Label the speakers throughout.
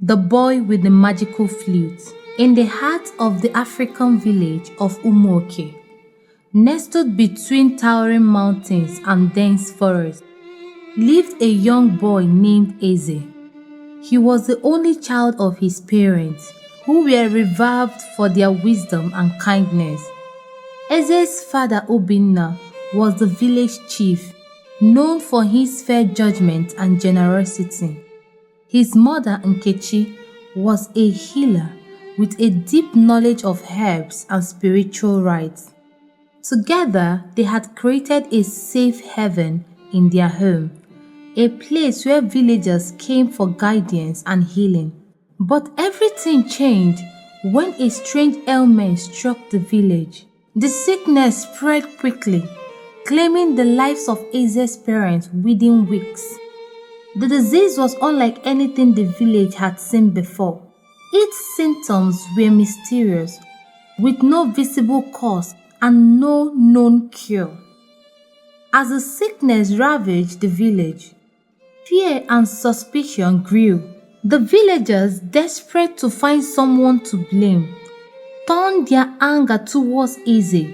Speaker 1: The boy with the magical flute. In the heart of the African village of Umuoke, nestled between towering mountains and dense forests, lived a young boy named Eze. He was the only child of his parents, who were revered for their wisdom and kindness. Eze's father Obinna was the village chief, known for his fair judgment and generosity. His mother Nkechi was a healer with a deep knowledge of herbs and spiritual rites. Together, they had created a safe haven in their home, a place where villagers came for guidance and healing. But everything changed when a strange ailment struck the village. The sickness spread quickly, claiming the lives of Eze's parents within weeks. The disease was unlike anything the village had seen before. Its symptoms were mysterious, with no visible cause and no known cure. As the sickness ravaged the village, fear and suspicion grew. The villagers, desperate to find someone to blame, turned their anger towards Eze.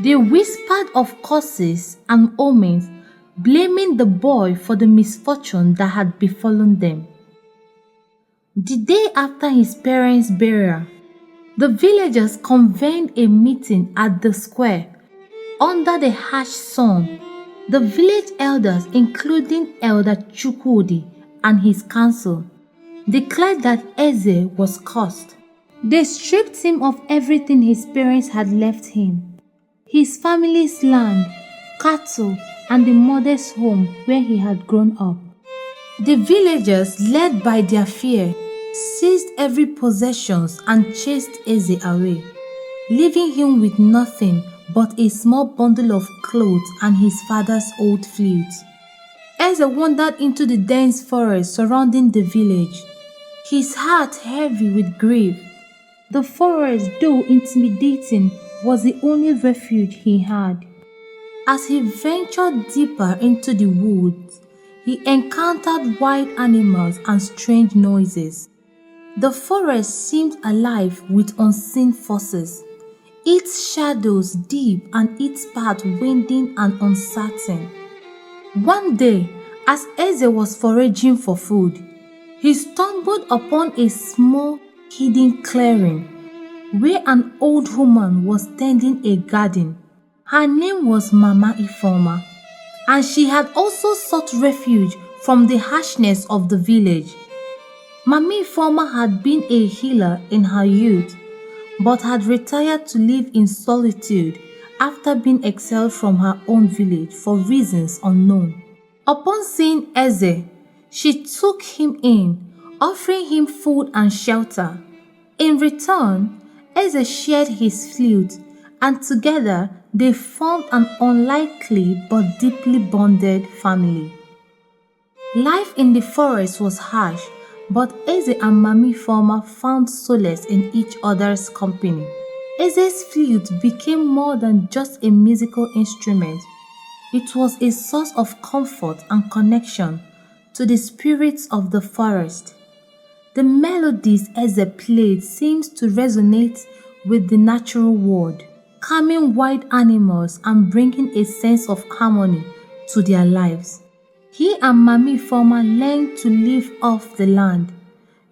Speaker 1: They whispered of curses and omens, blaming the boy for the misfortune that had befallen them. The day after his parents' burial, the villagers convened a meeting at the square. Under the harsh sun, the village elders, including Elder Chukwudi and his council, declared that Eze was cursed. They stripped him of everything his parents had left him: his family's land, cattle, and the modest home where he had grown up. The villagers, led by their fear, seized every possession and chased Eze away, leaving him with nothing but a small bundle of clothes and his father's old flute. Eze wandered into the dense forest surrounding the village, his heart heavy with grief. The forest, though intimidating, was the only refuge he had. As he ventured deeper into the woods, he encountered wild animals and strange noises. The forest seemed alive with unseen forces, its shadows deep and its path winding and uncertain. One day, as Eze was foraging for food, he stumbled upon a small, hidden clearing where an old woman was tending a garden. Her name was Mama Ifeoma, and she had also sought refuge from the harshness of the village. Mama Ifeoma had been a healer in her youth, but had retired to live in solitude after being exiled from her own village for reasons unknown. Upon seeing Eze, she took him in, offering him food and shelter. In return, Eze shared his flute, and together they formed an unlikely but deeply bonded family. Life in the forest was harsh, but Eze and Mami Ifeoma found solace in each other's company. Eze's flute became more than just a musical instrument. It was a source of comfort and connection to the spirits of the forest. The melodies Eze played seems to resonate with the natural world, calming wild animals and bringing a sense of harmony to their lives. He and Mami Ifeoma learned to live off the land,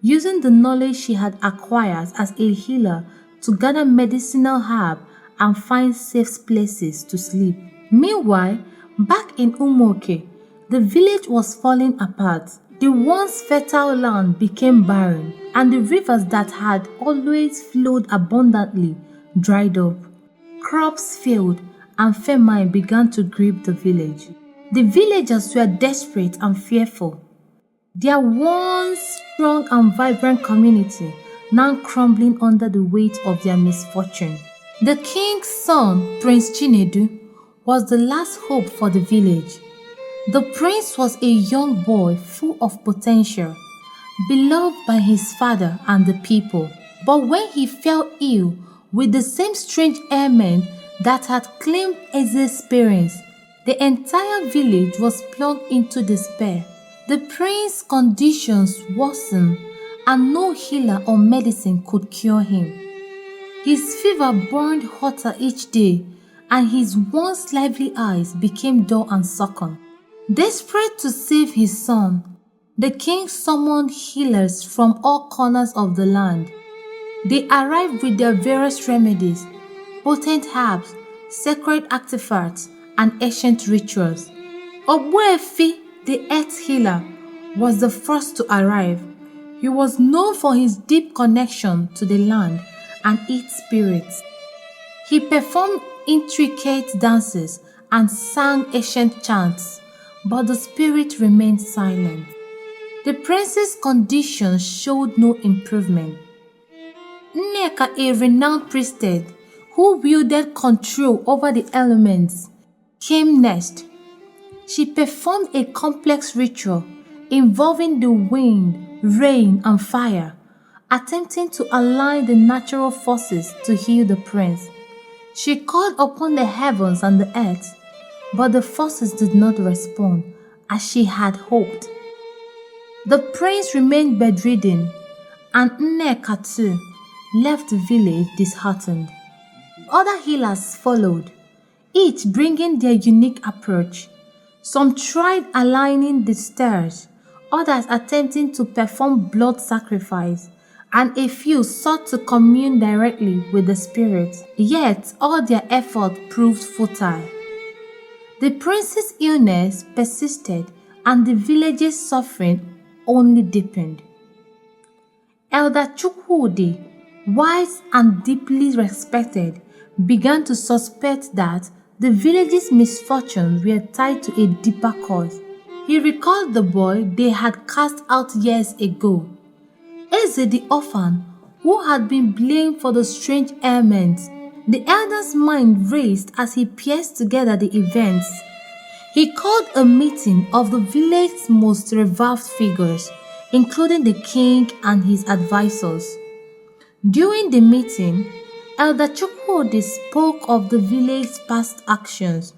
Speaker 1: using the knowledge she had acquired as a healer to gather medicinal herbs and find safe places to sleep. Meanwhile, back in Umuoke, the village was falling apart. The once fertile land became barren, and the rivers that had always flowed abundantly dried up. Crops failed, and famine began to grip the village. The villagers were desperate and fearful. Their once strong and vibrant community now crumbling under the weight of their misfortune. The king's son, Prince Chinedu, was the last hope for the village. The prince was a young boy full of potential, beloved by his father and the people. But when he fell ill with the same strange ailment that had claimed Eze's parents, the entire village was plunged into despair. The prince's conditions worsened, and no healer or medicine could cure him. His fever burned hotter each day, and his once lively eyes became dull and sunken. Desperate to save his son, the king summoned healers from all corners of the land. They arrived with their various remedies, potent herbs, sacred artifacts, and ancient rituals. Ogbuefi, the earth healer, was the first to arrive. He was known for his deep connection to the land and its spirits. He performed intricate dances and sang ancient chants, but the spirit remained silent. The prince's condition showed no improvement. Nneka, a renowned priestess who wielded control over the elements, came next. She performed a complex ritual involving the wind, rain, and fire, attempting to align the natural forces to heal the prince. She called upon the heavens and the earth, but the forces did not respond as she had hoped. The prince remained bedridden, and Nneka too left the village disheartened. Other healers followed, each bringing their unique approach. Some tried aligning the stars, others attempting to perform blood sacrifice, and a few sought to commune directly with the spirits. Yet all their effort proved futile. The prince's illness persisted, and the village's suffering only deepened. Elder Chukwudi, wise and deeply respected, began to suspect that the village's misfortunes were tied to a deeper cause. He recalled the boy they had cast out years ago, Eze the orphan, who had been blamed for the strange ailments. The elder's mind raced as he pieced together the events. He called a meeting of the village's most revered figures, including the king and his advisors. During the meeting, Elder Chukwudi spoke of the village's past actions.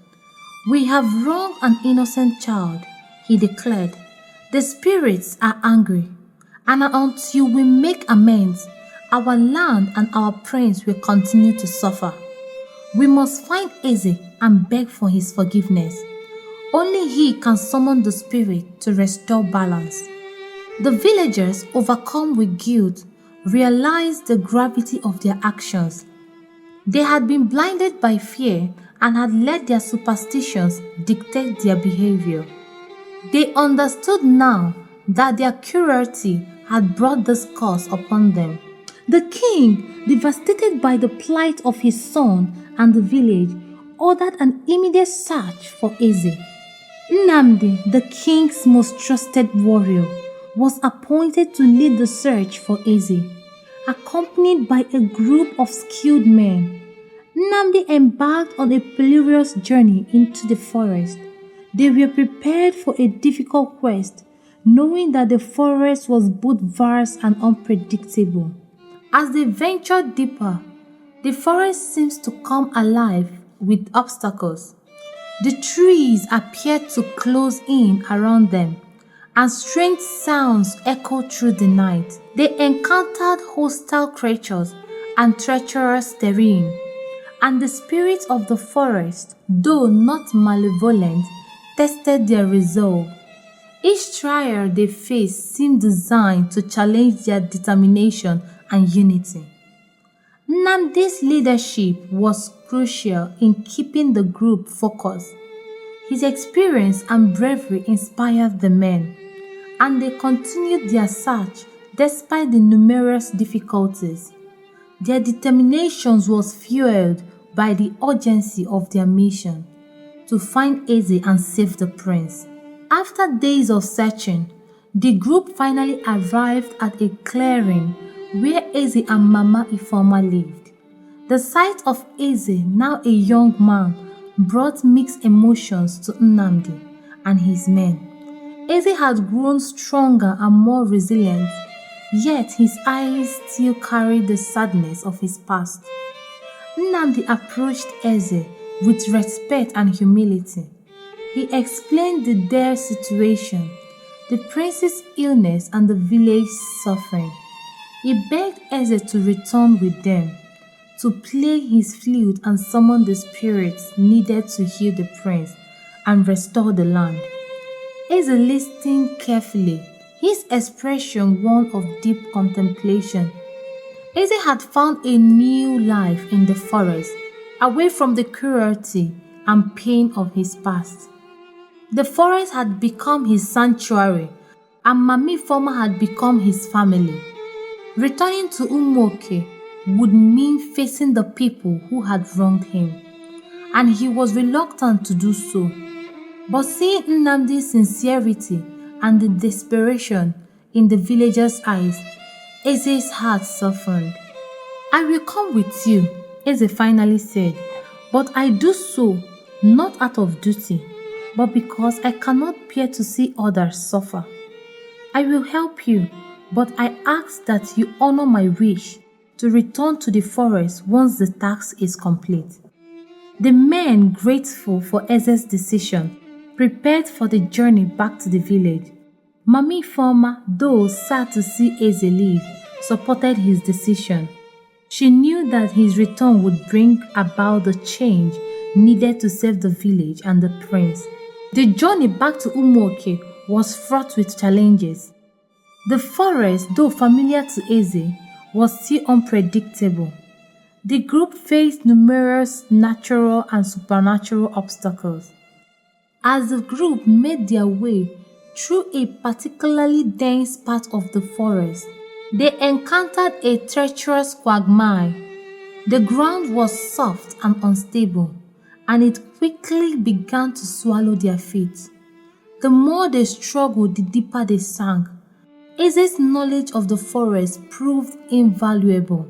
Speaker 1: "We have wronged an innocent child," he declared. "The spirits are angry, and until we make amends, our land and our prince will continue to suffer. We must find Eze and beg for his forgiveness. Only he can summon the spirit to restore balance." The villagers, overcome with guilt, realized the gravity of their actions. They had been blinded by fear and had let their superstitions dictate their behavior. They understood now that their cruelty had brought this curse upon them. The king, devastated by the plight of his son and the village, ordered an immediate search for Eze. Nnamdi, the king's most trusted warrior, was appointed to lead the search for Eze. Accompanied by a group of skilled men, Nnamdi embarked on a perilous journey into the forest. They were prepared for a difficult quest, knowing that the forest was both vast and unpredictable. As they ventured deeper, the forest seems to come alive with obstacles. The trees appeared to close in around them, and strange sounds echoed through the night. They encountered hostile creatures and treacherous terrain, and the spirits of the forest, though not malevolent, tested their resolve. Each trial they faced seemed designed to challenge their determination and unity. Nnamdi's leadership was crucial in keeping the group focused. His experience and bravery inspired the men, and they continued their search despite the numerous difficulties. Their determination was fueled by the urgency of their mission to find Eze and save the prince. After days of searching, the group finally arrived at a clearing where Eze and Mama Ifeoma lived. The sight of Eze, now a young man, brought mixed emotions to Nnamdi and his men. Eze had grown stronger and more resilient, yet his eyes still carried the sadness of his past. Nnamdi approached Eze with respect and humility. He explained the dire situation, the prince's illness and the village's suffering. He begged Eze to return with them, to play his flute and summon the spirits needed to heal the prince and restore the land. Eze listened carefully, his expression one of deep contemplation. Eze had found a new life in the forest, away from the cruelty and pain of his past. The forest had become his sanctuary, and Mami Foma had become his family. Returning to Umoke would mean facing the people who had wronged him, and he was reluctant to do so. But seeing Nnamdi's sincerity and the desperation in the villagers' eyes, Eze's heart softened. "I will come with you," Eze finally said, "but I do so not out of duty, but because I cannot bear to see others suffer. I will help you, but I ask that you honor my wish to return to the forest once the task is complete." The men, grateful for Eze's decision, prepared for the journey back to the village. Mami Foma, though sad to see Eze leave, supported his decision. She knew that his return would bring about the change needed to save the village and the prince. The journey back to Umoke was fraught with challenges. The forest, though familiar to Eze, was still unpredictable. The group faced numerous natural and supernatural obstacles. As the group made their way through a particularly dense part of the forest, they encountered a treacherous quagmire. The ground was soft and unstable, and it quickly began to swallow their feet. The more they struggled, the deeper they sank. Eze's knowledge of the forest proved invaluable.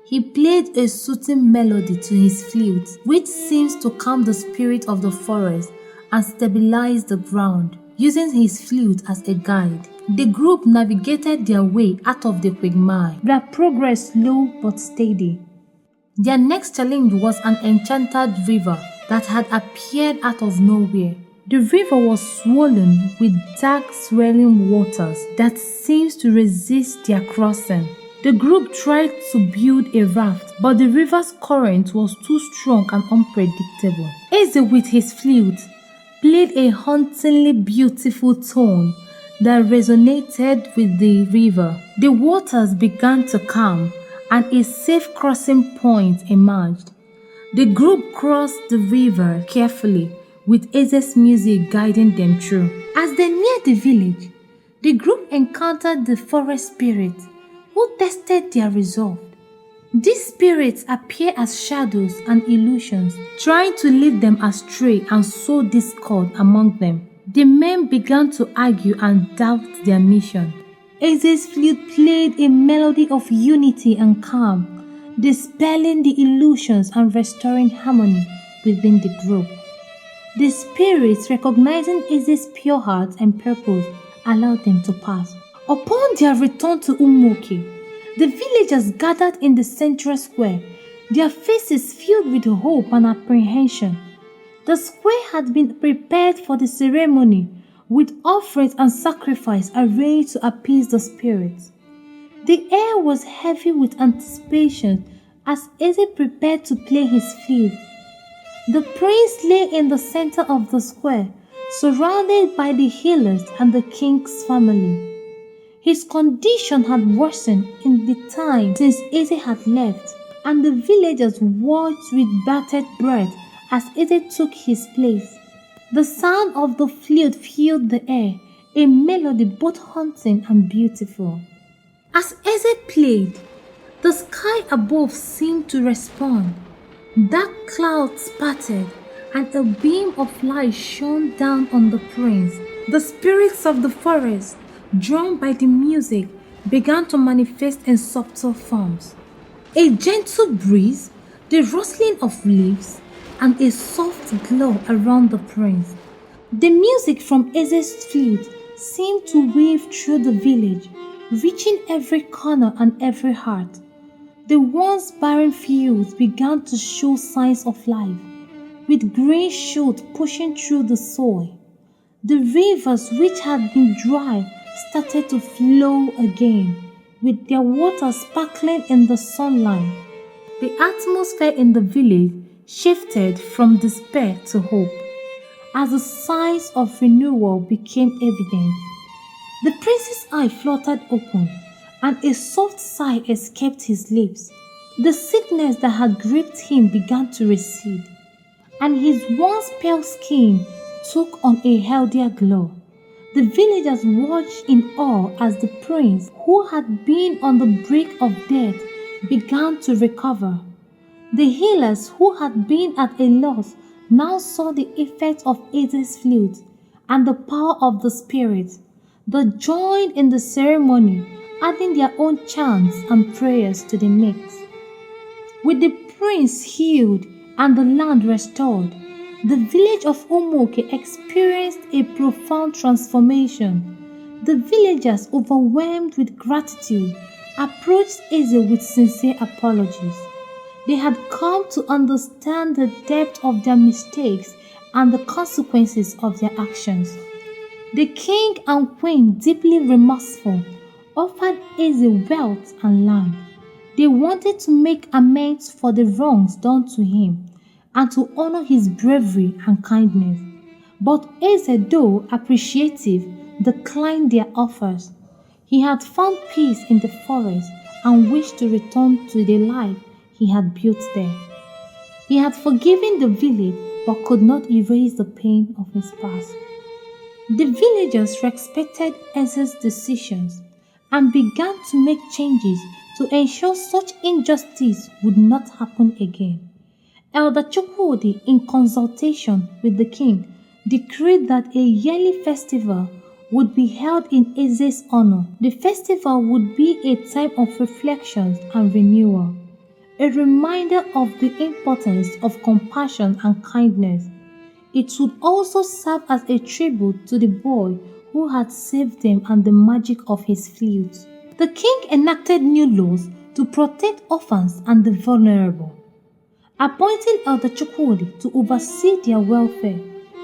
Speaker 1: He played a soothing melody to his flute, which seems to calm the spirit of the forest and stabilize the ground, using his flute as a guide. The group navigated their way out of the quagmire, their progress slow but steady. Their next challenge was an enchanted river that had appeared out of nowhere. The river was swollen with dark swirling waters that seemed to resist their crossing. The group tried to build a raft, but the river's current was too strong and unpredictable. Eze, with his flute, played a hauntingly beautiful tone that resonated with the river. The waters began to calm, and a safe crossing point emerged. The group crossed the river carefully, with Eze's music guiding them through. As they neared the village, the group encountered the forest spirit, who tested their resolve. These spirits appear as shadows and illusions, trying to lead them astray and sow discord among them. The men began to argue and doubt their mission. Eze's flute played a melody of unity and calm, dispelling the illusions and restoring harmony within the group. The spirits, recognizing Eze's pure heart and purpose, allowed them to pass. Upon their return to Umoke, the villagers gathered in the central square, their faces filled with hope and apprehension. The square had been prepared for the ceremony, with offerings and sacrifice arranged to appease the spirits. The air was heavy with anticipation as Eze prepared to play his flute. The prince lay in the center of the square, surrounded by the healers and the king's family. His condition had worsened in the time since Eze had left, and the villagers watched with bated breath as Eze took his place. The sound of the flute filled the air, a melody both haunting and beautiful. As Eze played, the sky above seemed to respond. Dark clouds parted, and a beam of light shone down on the prince. The spirits of the forest, drawn by the music, began to manifest in subtle forms. A gentle breeze, the rustling of leaves, and a soft glow around the prince. The music from Eze's flute seemed to wave through the village, reaching every corner and every heart. The once barren fields began to show signs of life, with green shoots pushing through the soil. The rivers which had been dry started to flow again, with their water sparkling in the sunlight. The atmosphere in the village shifted from despair to hope as the signs of renewal became evident. The prince's eye fluttered open, and a soft sigh escaped his lips. The sickness that had gripped him began to recede, and his once pale skin took on a healthier glow. The villagers watched in awe as the prince, who had been on the brink of death, began to recover. The healers, who had been at a loss, now saw the effect of Eze's flute and the power of the spirit. They joined in the ceremony, adding their own chants and prayers to the mix. With the prince healed and the land restored, the village of Umoke experienced a profound transformation. The villagers, overwhelmed with gratitude, approached Eze with sincere apologies. They had come to understand the depth of their mistakes and the consequences of their actions. The king and queen, deeply remorseful, offered Eze wealth and land. They wanted to make amends for the wrongs done to him and to honor his bravery and kindness. But Eze, though appreciative, declined their offers. He had found peace in the forest and wished to return to the life he had built there. He had forgiven the village but could not erase the pain of his past. The villagers respected Eze's decisions and began to make changes to ensure such injustice would not happen again. Elder Chukwudi, in consultation with the king, decreed that a yearly festival would be held in Eze's honor. The festival would be a time of reflection and renewal, a reminder of the importance of compassion and kindness. It would also serve as a tribute to the boy who had saved them and the magic of his flute. The king enacted new laws to protect orphans and the vulnerable, appointing Elder Chukwudi to oversee their welfare.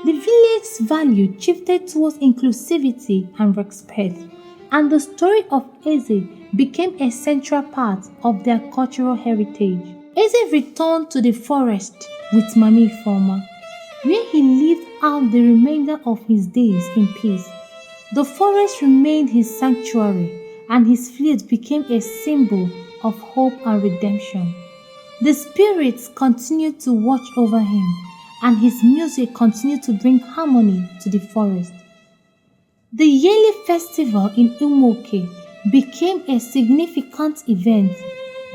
Speaker 1: The village's value shifted towards inclusivity and respect, and the story of Eze became a central part of their cultural heritage. Eze returned to the forest with Mami Ifeoma, where he lived out the remainder of his days in peace. The forest remained his sanctuary, and his flute became a symbol of hope and redemption. The spirits continued to watch over him, and his music continued to bring harmony to the forest. The yearly festival in Umoke became a significant event,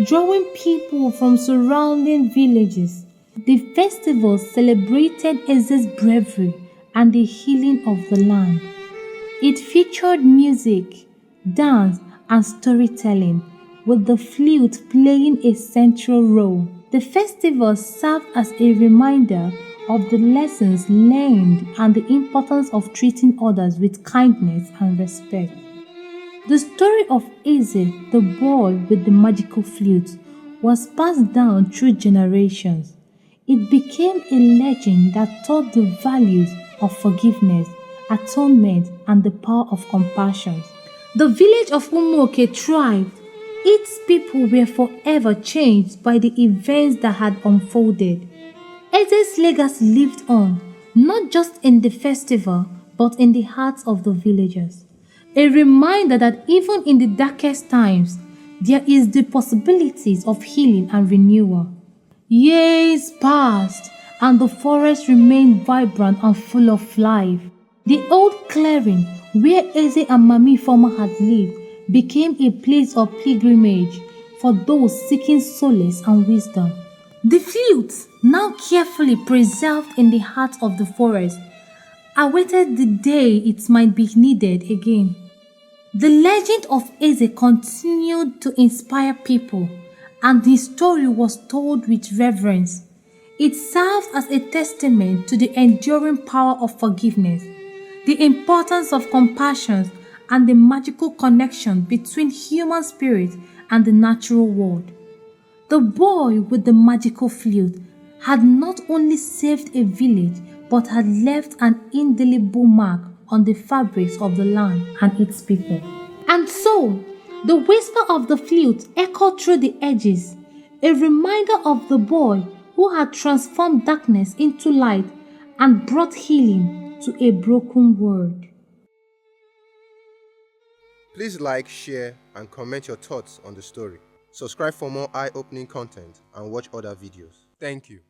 Speaker 1: drawing people from surrounding villages. The festival celebrated Eze's bravery and the healing of the land. It featured music, dance, and storytelling, with the flute playing a central role. The festival served as a reminder of the lessons learned and the importance of treating others with kindness and respect. The story of Eze, the boy with the magical flute, was passed down through generations. It became a legend that taught the values of forgiveness, atonement, and the power of compassion. The village of Umoke thrived. Its people were forever changed by the events that had unfolded. Eze's legacy lived on, not just in the festival, but in the hearts of the villagers. A reminder that even in the darkest times, there is the possibilities of healing and renewal. Years passed, and the forest remained vibrant and full of life. The old clearing where Eze and Mami Ifeoma had lived became a place of pilgrimage for those seeking solace and wisdom. The flute, now carefully preserved in the heart of the forest, awaited the day it might be needed again. The legend of Eze continued to inspire people, and his story was told with reverence. It serves as a testament to the enduring power of forgiveness, the importance of compassion, and the magical connection between human spirit and the natural world. The boy with the magical flute had not only saved a village but had left an indelible mark on the fabrics of the land and its people. And so, the whisper of the flute echoed through the edges, a reminder of the boy who had transformed darkness into light and brought healing to a broken world.
Speaker 2: Please like, share, and comment your thoughts on the story. Subscribe for more eye-opening content and watch other videos. Thank you.